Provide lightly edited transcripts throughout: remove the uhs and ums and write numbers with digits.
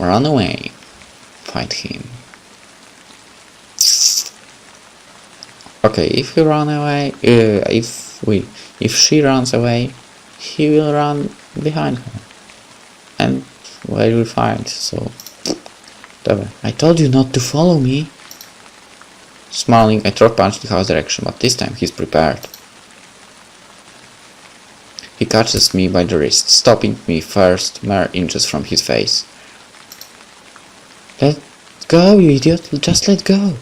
run away. Fight him. Okay, if we run away, if she runs away, he will run behind her, and we will fight. So, whatever. I told you not to follow me. Smiling, I throw punch in Lehao's direction, but this time he's prepared. He catches me by the wrist, stopping me first mere inches from his face. Let go, you idiot! Just let go!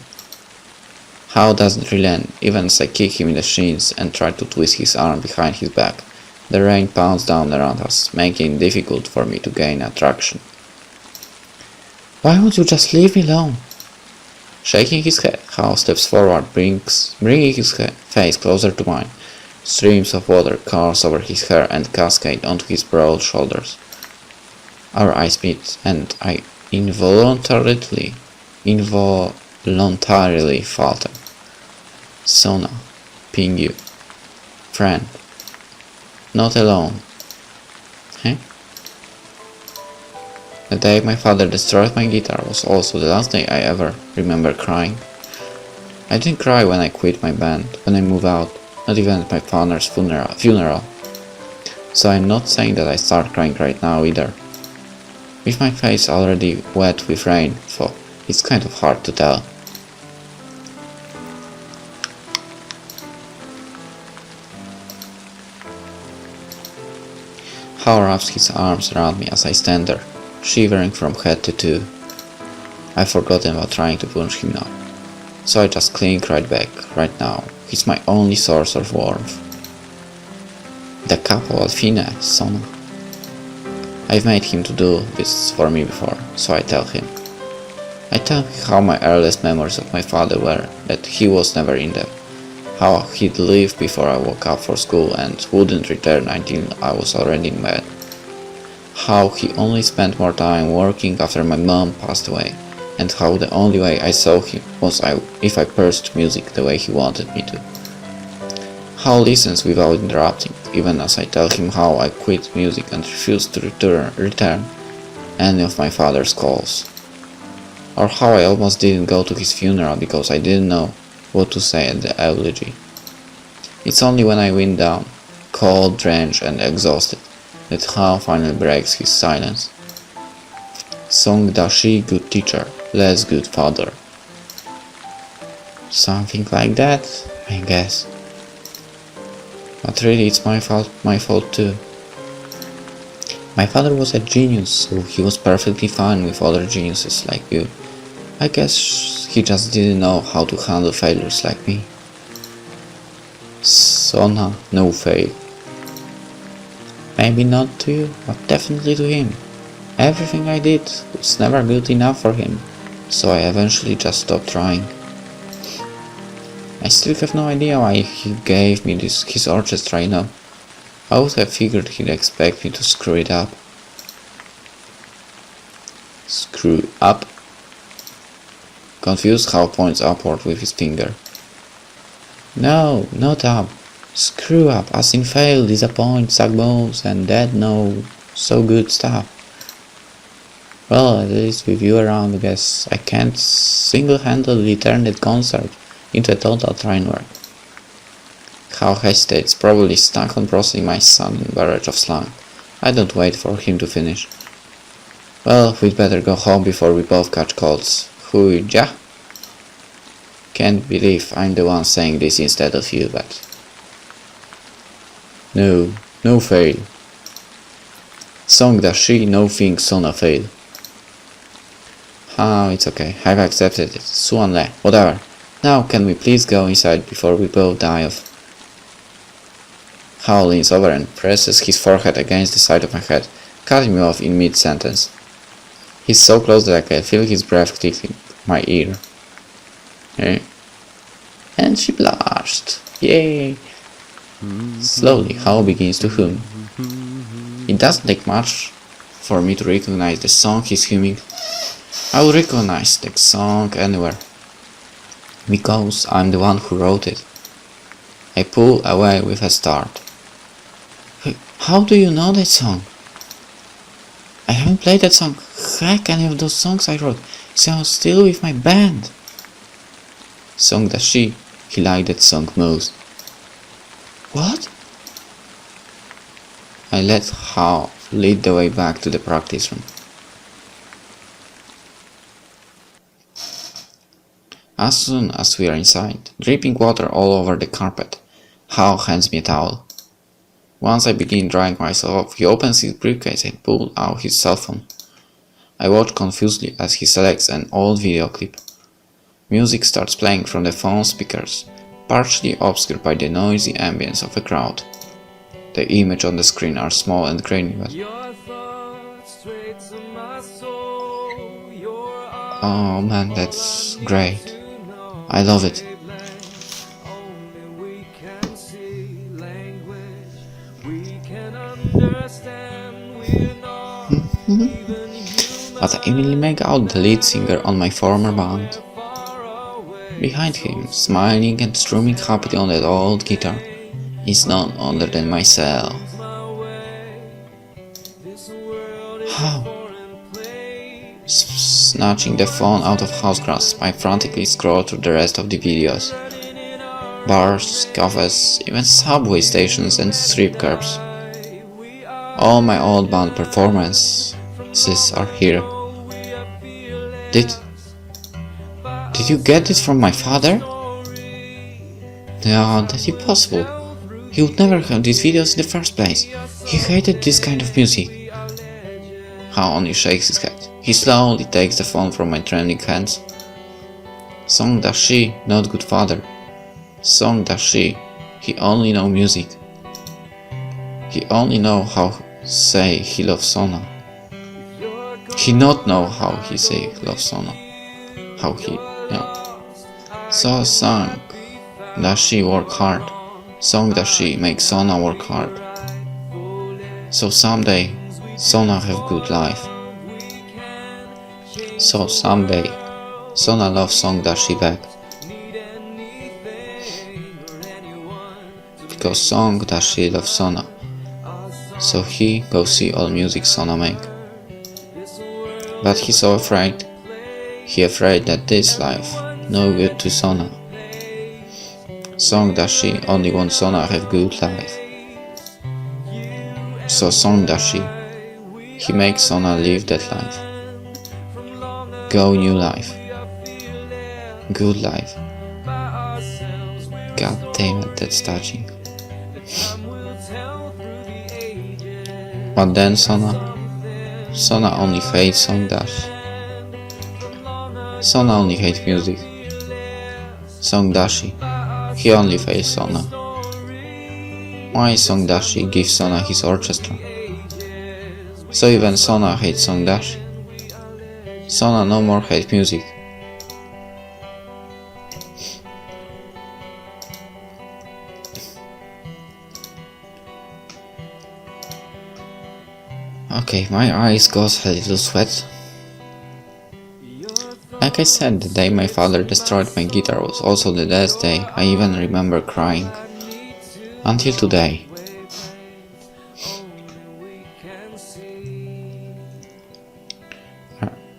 Hao doesn't relent, even as I kick him in the shins and try to twist his arm behind his back. The rain pounds down around us, making it difficult for me to gain attraction. Why won't you just leave me alone? Shaking his head, Hao steps forward, bringing his face closer to mine. Streams of water course over his hair and cascade onto his broad shoulders. Our eyes meet, and I involuntarily falter. Sona, ping you. Friend. Not alone. Huh? The day my father destroyed my guitar was also the last day I ever remember crying. I didn't cry when I quit my band, when I moved out, not even at my father's funeral. So I'm not saying that I start crying right now either. With my face already wet with rain, so it's kind of hard to tell. Hao wraps his arms around me as I stand there, shivering from head to toe. I've forgotten about trying to punch him now, so I just cling right back, right now. He's my only source of warmth. The capo al fine, Sona. I've made him to do this for me before, so I tell him. I tell him how my earliest memories of my father were, that he was never in them. How he'd leave before I woke up for school and wouldn't return until I was already in bed. How he only spent more time working after my mom passed away, and how the only way I saw him was if I pursued music the way he wanted me to. How listens without interrupting, even as I tell him how I quit music and refused to return any of my father's calls. Or how I almost didn't go to his funeral because I didn't know what to say at the eulogy. It's only when I wind down, cold, drenched and exhausted, that Hao finally breaks his silence. Song da shi, good teacher, less good father. Something like that, I guess. But really it's my fault too. My father was a genius, so he was perfectly fine with other geniuses like you. I guess he just didn't know how to handle failures like me. Sona, no fail. Maybe not to you, but definitely to him. Everything I did was never good enough for him, so I eventually just stopped trying. I still have no idea why he gave me his orchestra, you know. I would have figured he'd expect me to screw it up. Screw up? Confused, Hao points upward with his finger. No, not up. Screw up, as in fail, disappoint, suck bones, and that no so good stuff. Well, at least with you around, I guess I can't single-handedly turn that concert into a total train wreck. Hao hesitates, probably stuck on processing my sudden barrage of slang. I don't wait for him to finish. Well, we'd better go home before we both catch colds. Hui-ja? Can't believe I'm the one saying this instead of you, but... No fail. Song da shi, no thing, Sona fail. It's okay, I've accepted it. Suan le, whatever. Now can we please go inside before we both die of... Hao leans over and presses his forehead against the side of my head, cutting me off in mid-sentence. He's so close that I can feel his breath tickling my ear. And she blushed. Yay! Slowly, Hao begins to hum. It doesn't take much for me to recognize the song he's humming. I will recognize the song anywhere, because I'm the one who wrote it. I pull away with a start. How do you know that song? I haven't played that song. Heck, any of those songs I wrote. So I'm still with my band. Song Dashi. He liked that song most. What? I let Hao lead the way back to the practice room. As soon as we are inside, dripping water all over the carpet, Hao hands me a towel. Once I begin drying myself off, he opens his briefcase and pulls out his cell phone. I watch confusedly as he selects an old video clip. Music starts playing from the phone speakers, partially obscured by the noisy ambience of a crowd. The images on the screen are small and grainy, but oh man, that's great. I love it. But I immediately make out the lead singer on my former band. Behind him, smiling and strumming happily on that old guitar, is none other than myself. How? Snatching the phone out of house grasp, I frantically scroll through the rest of the videos. Bars, cafes, even subway stations and strip clubs. All my old band performances are here. Did you get this from my father? No, that's impossible. He would never have these videos in the first place. He hated this kind of music. Hao only shakes his head. He slowly takes the phone from my trembling hands. Song Dashi, not good father. Song Dashi, he only know music. He only know how say he loves Sona. He not know how he say he loves Sona. How he, So Song Dashi work hard. Song Dashi make Sona work hard. So someday Sona have good life. So someday Sona love Song Dashi back. Because Song Dashi love Sona. So he go see all music Sona make. But he's so afraid. He afraid that this life no good to Sona. Song Dashi only want Sona have good life. So Song Dashi, he makes Sona live that life. Go new life. Good life. God damn it, that's touching. But then Sona only hates Song Dashi. Sona only hates music. Song Dashi, he only hates Sona. Why Song Dashi gives Sona his orchestra? So even Sona hates Song Dashi. Sona no more hate music. Okay, my eyes got a little sweat. Like I said, the day my father destroyed my guitar was also the last day I even remember crying. Until today.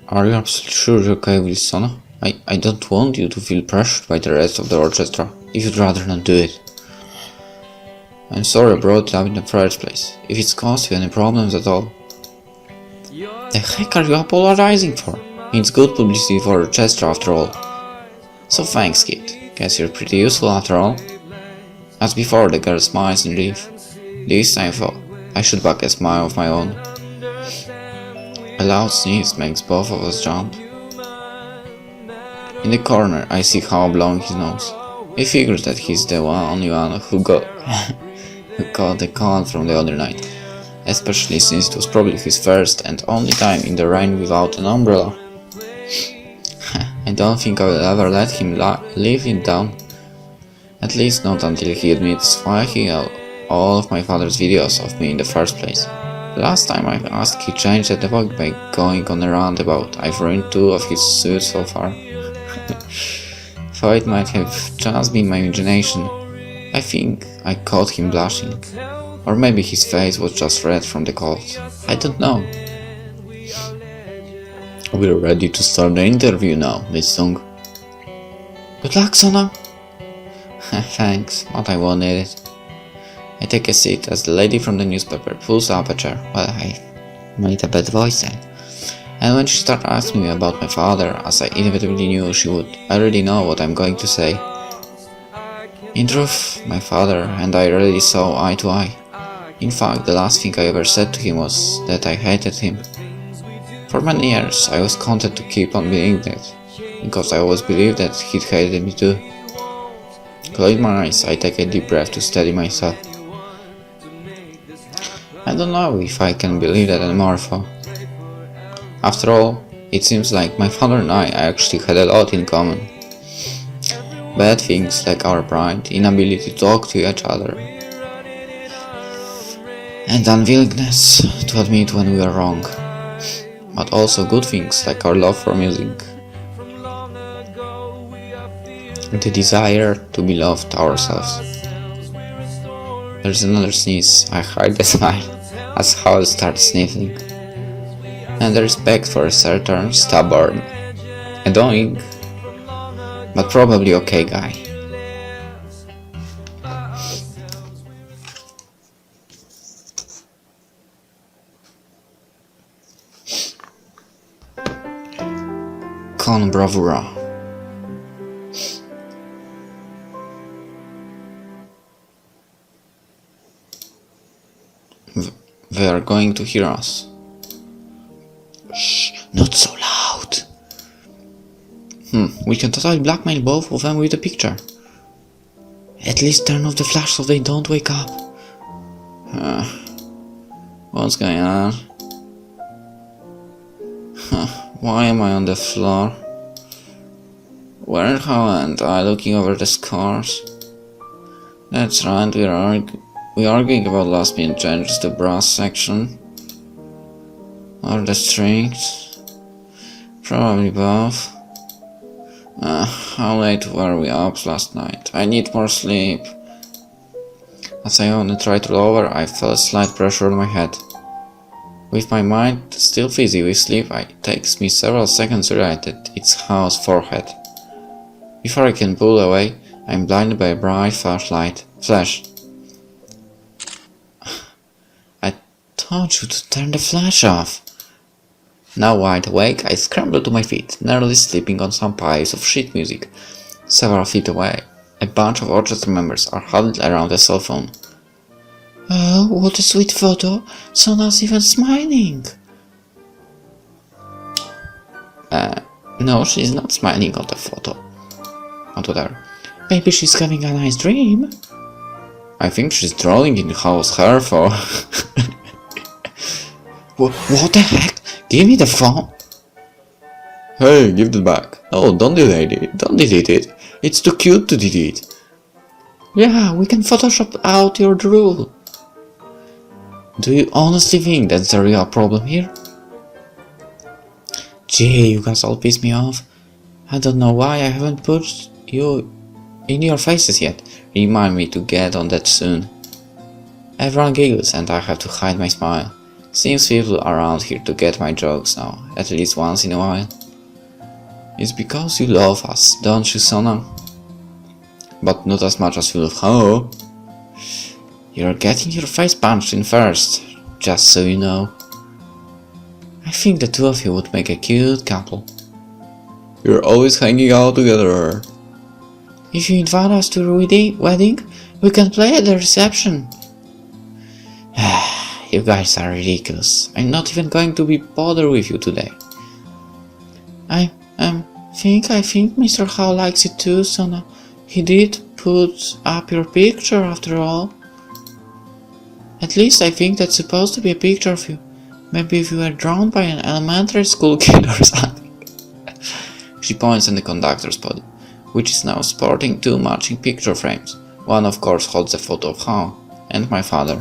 Are you absolutely sure you're okay with this, Sona? I don't want you to feel pressured by the rest of the orchestra, if you'd rather not do it. I'm sorry I brought it up in the first place, if it's caused you any problems at all. The heck are you apologizing for? It's good publicity for Orchestra after all. So thanks, kid. Guess you're pretty useful after all. As before, the girl smiles in relief. This time though, I should back a smile of my own. A loud sneeze makes both of us jump. In the corner, I see Hao blowing his nose. He figures that he's the only one who got the cold from the other night, especially since it was probably his first and only time in the rain without an umbrella. I don't think I will ever let him live it down. At least not until he admits why he had all of my father's videos of me in the first place. The last time I asked, he changed the debug by going on a roundabout. I've ruined 2 of his suits so far. Though it might have just been my imagination, I think I caught him blushing. Or maybe his face was just red from the cold. I don't know. We're ready to start the interview now, Miss Song. Good luck, Sona. Thanks, but I won't need it. I take a seat as the lady from the newspaper pulls up a chair. Well, I made a bad voice then. And when she started asking me about my father, as I inevitably knew she would already know what I'm going to say. In truth, my father and I really saw eye to eye. In fact, the last thing I ever said to him was that I hated him. For many years, I was content to keep on being that, because I always believed that he'd hated me too. Closing my eyes, I take a deep breath to steady myself. I don't know if I can believe that anymore, though. After all, it seems like my father and I actually had a lot in common. Bad things like our pride, inability to talk to each other, and unwillingness to admit when we are wrong. But also good things like our love for music, the desire to be loved ourselves. There's another sneeze. I hide the smile as Hal starts sniffling, and the respect for a certain stubborn, annoying, but probably okay guy. Con bravura. They are going to hear us. Shh, not so loud. We can totally blackmail both of them with a picture. At least turn off the flash so they don't wake up. What's going on? Why am I on the floor? Where are and I looking over the scores? That's right, we're arguing about last minute changes to brass section. Or the strings. Probably both. How late were we up last night? I need more sleep. As I only tried to lower, I felt a slight pressure on my head. With my mind still fizzy with sleep, it takes me several seconds to realize that it's Hao's forehead. Before I can pull away, I'm blinded by a bright flash. I told you to turn the flash off. Now wide awake, I scramble to my feet, nearly slipping on some piles of sheet music. Several feet away, a bunch of orchestra members are huddled around a cell phone. Oh, what a sweet photo! Sona's even smiling! No, she's not smiling on the photo. Not whatever. Maybe she's having a nice dream. I think she's drawing in Hao's hair for... What the heck? Give me the phone! Hey, give it back. Oh, don't delete it. Don't delete it. It's too cute to delete. Yeah, we can Photoshop out your drool. Do you honestly think that's the real problem here? Gee, you guys all piss me off. I don't know why I haven't put you in your faces yet. Remind me to get on that soon. Everyone giggles and I have to hide my smile. Seems people around here to get my jokes now, at least once in a while. It's because you love us, don't you, Sona? But not as much as you love Hao. You're getting your face punched in first, just so you know. I think the two of you would make a cute couple. You're always hanging out together. If you invite us to the wedding, we can play at the reception. You guys are ridiculous. I'm not even going to be bothered with you today. I think Mr. Hao likes it too, Sona. He did put up your picture after all. At least I think that's supposed to be a picture of you. Maybe if you were drawn by an elementary school kid or something. She points at the conductor's body, which is now sporting two matching picture frames. One of course holds a photo of Hao and my father.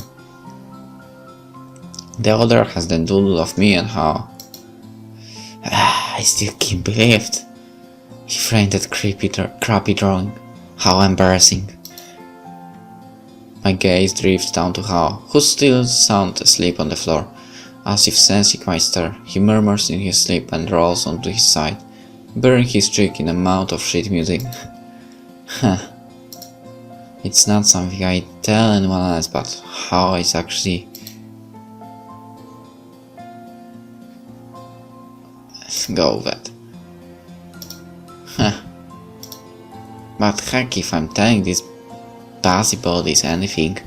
The other has the doodle of me and Hao. I still can't believe it. He framed that crappy drawing. How embarrassing. My gaze drifts down to Hao, who's still sound asleep on the floor. As if sensing my stare, he murmurs in his sleep and rolls onto his side, burying his cheek in a mound of shit music. It's not something I tell anyone else, but how it's actually go with it. But heck, if I'm telling these busybodies anything,